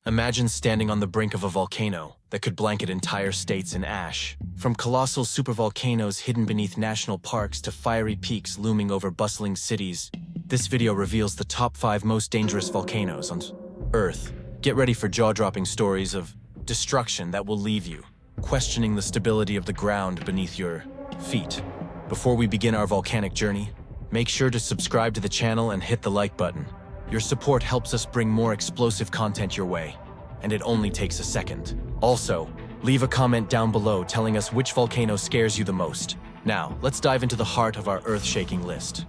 Imagine standing on the brink of a volcano that could blanket entire states in ash. From colossal supervolcanoes hidden beneath national parks to fiery peaks looming over bustling cities, this video reveals the top 5 most dangerous volcanoes on Earth. Get ready for jaw-dropping stories of destruction that will leave you questioning the stability of the ground beneath your feet. Before we begin our volcanic journey, make sure to subscribe to the channel and hit the like button. Your support helps us bring more explosive content your way, and it only takes a second. Also, leave a comment down below telling us which volcano scares you the most. Now, let's dive into the heart of our earth-shaking list.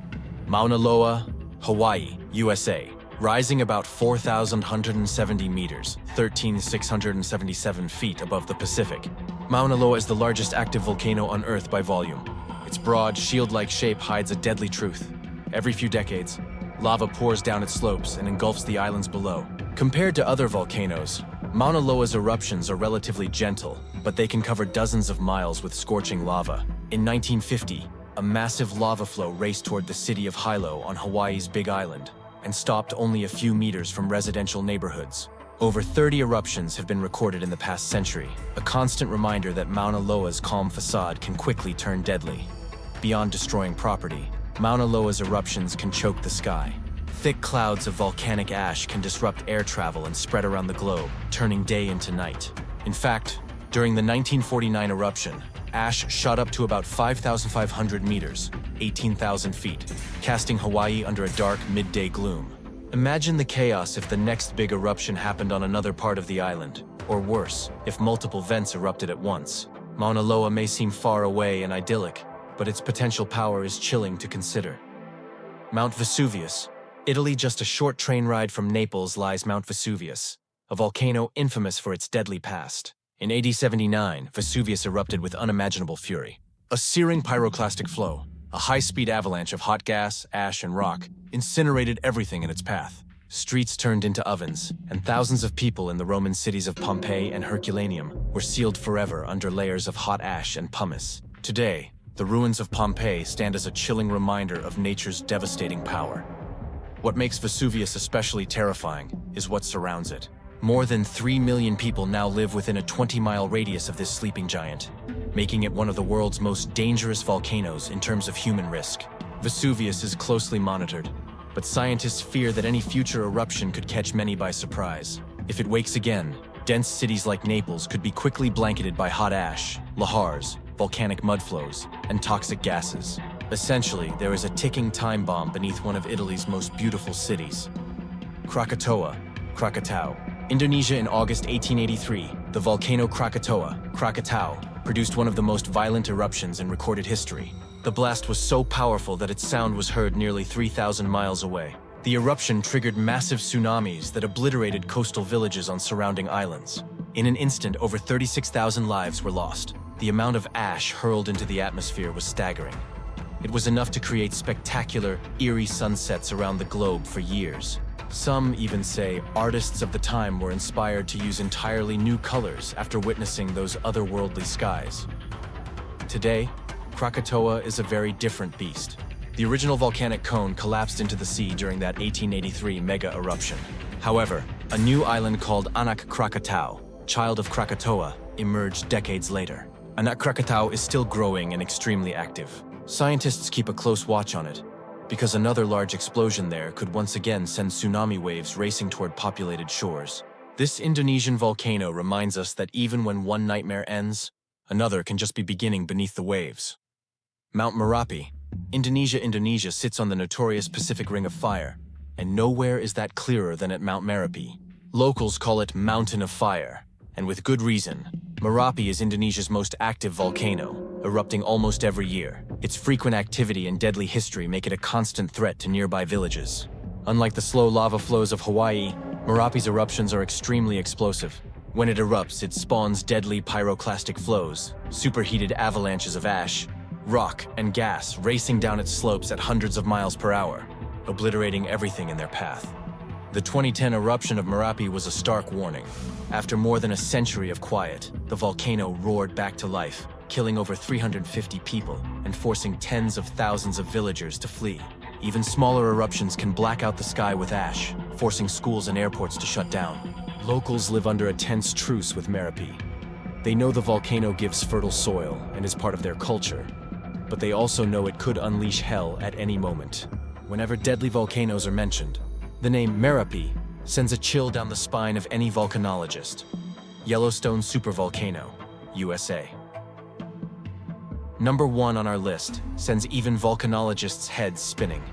Mauna Loa, Hawaii, USA. Rising about 4,170 meters, 13,677 feet above the Pacific, Mauna Loa is the largest active volcano on Earth by volume. Its broad, shield-like shape hides a deadly truth. Every few decades, lava pours down its slopes and engulfs the islands below. Compared to other volcanoes, Mauna Loa's eruptions are relatively gentle, but they can cover dozens of miles with scorching lava. In 1950, a massive lava flow raced toward the city of Hilo on Hawaii's Big Island and stopped only a few meters from residential neighborhoods. Over 30 eruptions have been recorded in the past century, a constant reminder that Mauna Loa's calm facade can quickly turn deadly. Beyond destroying property, Mauna Loa's eruptions can choke the sky. Thick clouds of volcanic ash can disrupt air travel and spread around the globe, turning day into night. In fact, during the 1949 eruption, ash shot up to about 5,500 meters, 18,000 feet, casting Hawaii under a dark midday gloom. Imagine the chaos if the next big eruption happened on another part of the island, or worse, if multiple vents erupted at once. Mauna Loa may seem far away and idyllic, but its potential power is chilling to consider. Mount Vesuvius. Italy, just a short train ride from Naples, lies Mount Vesuvius, a volcano infamous for its deadly past. In AD 79, Vesuvius erupted with unimaginable fury. A searing pyroclastic flow, a high-speed avalanche of hot gas, ash, and rock, incinerated everything in its path. Streets turned into ovens, and thousands of people in the Roman cities of Pompeii and Herculaneum were sealed forever under layers of hot ash and pumice. Today, the ruins of Pompeii stand as a chilling reminder of nature's devastating power. What makes Vesuvius especially terrifying is what surrounds it. More than 3 million people now live within a 20-mile radius of this sleeping giant, making it one of the world's most dangerous volcanoes in terms of human risk. Vesuvius is closely monitored, but scientists fear that any future eruption could catch many by surprise. If it wakes again, dense cities like Naples could be quickly blanketed by hot ash, lahars, volcanic mudflows, and toxic gases. Essentially, there is a ticking time bomb beneath one of Italy's most beautiful cities. Krakatoa, Indonesia. In August 1883, the volcano Krakatau, produced one of the most violent eruptions in recorded history. The blast was so powerful that its sound was heard nearly 3,000 miles away. The eruption triggered massive tsunamis that obliterated coastal villages on surrounding islands. In an instant, over 36,000 lives were lost. The amount of ash hurled into the atmosphere was staggering. It was enough to create spectacular, eerie sunsets around the globe for years. Some even say artists of the time were inspired to use entirely new colors after witnessing those otherworldly skies. Today, Krakatoa is a very different beast. The original volcanic cone collapsed into the sea during that 1883 mega eruption. However, a new island called Anak Krakatau, child of Krakatoa, emerged decades later. Anak Krakatau is still growing and extremely active. Scientists keep a close watch on it, because another large explosion there could once again send tsunami waves racing toward populated shores. This Indonesian volcano reminds us that even when one nightmare ends, another can just be beginning beneath the waves. Mount Merapi. Indonesia sits on the notorious Pacific Ring of Fire, and nowhere is that clearer than at Mount Merapi. Locals call it Mountain of Fire, and with good reason. Merapi is Indonesia's most active volcano, erupting almost every year. Its frequent activity and deadly history make it a constant threat to nearby villages. Unlike the slow lava flows of Hawaii, Merapi's eruptions are extremely explosive. When it erupts, it spawns deadly pyroclastic flows, superheated avalanches of ash, rock, and gas racing down its slopes at hundreds of miles per hour, obliterating everything in their path. The 2010 eruption of Merapi was a stark warning. After more than a century of quiet, the volcano roared back to life, killing over 350 people and forcing tens of thousands of villagers to flee. Even smaller eruptions can black out the sky with ash, forcing schools and airports to shut down. Locals live under a tense truce with Merapi. They know the volcano gives fertile soil and is part of their culture, but they also know it could unleash hell at any moment. Whenever deadly volcanoes are mentioned, the name Merapi sends a chill down the spine of any volcanologist. Yellowstone Supervolcano, USA. Number 1 on our list sends even volcanologists' heads spinning.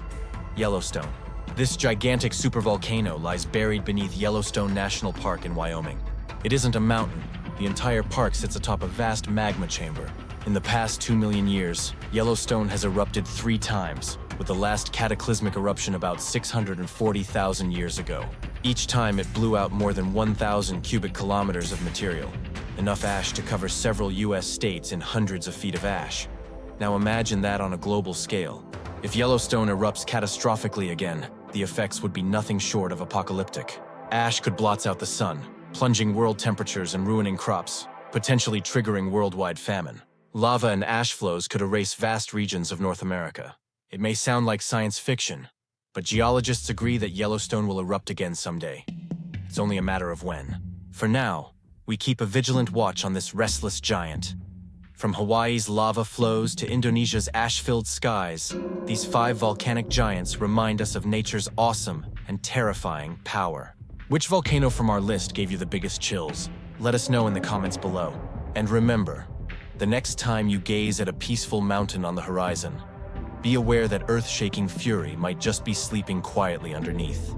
Yellowstone. This gigantic supervolcano lies buried beneath Yellowstone National Park in Wyoming. It isn't a mountain. The entire park sits atop a vast magma chamber. In the past 2 million years, Yellowstone has erupted 3 times, with the last cataclysmic eruption about 640,000 years ago. Each time it blew out more than 1,000 cubic kilometers of material, enough ash to cover several US states in hundreds of feet of ash. Now imagine that on a global scale. If Yellowstone erupts catastrophically again, the effects would be nothing short of apocalyptic. Ash could blot out the sun, plunging world temperatures and ruining crops, potentially triggering worldwide famine. Lava and ash flows could erase vast regions of North America. It may sound like science fiction, but geologists agree that Yellowstone will erupt again someday. It's only a matter of when. For now, we keep a vigilant watch on this restless giant. From Hawaii's lava flows to Indonesia's ash-filled skies, these 5 volcanic giants remind us of nature's awesome and terrifying power. Which volcano from our list gave you the biggest chills? Let us know in the comments below. And remember, the next time you gaze at a peaceful mountain on the horizon, be aware that earth-shaking fury might just be sleeping quietly underneath.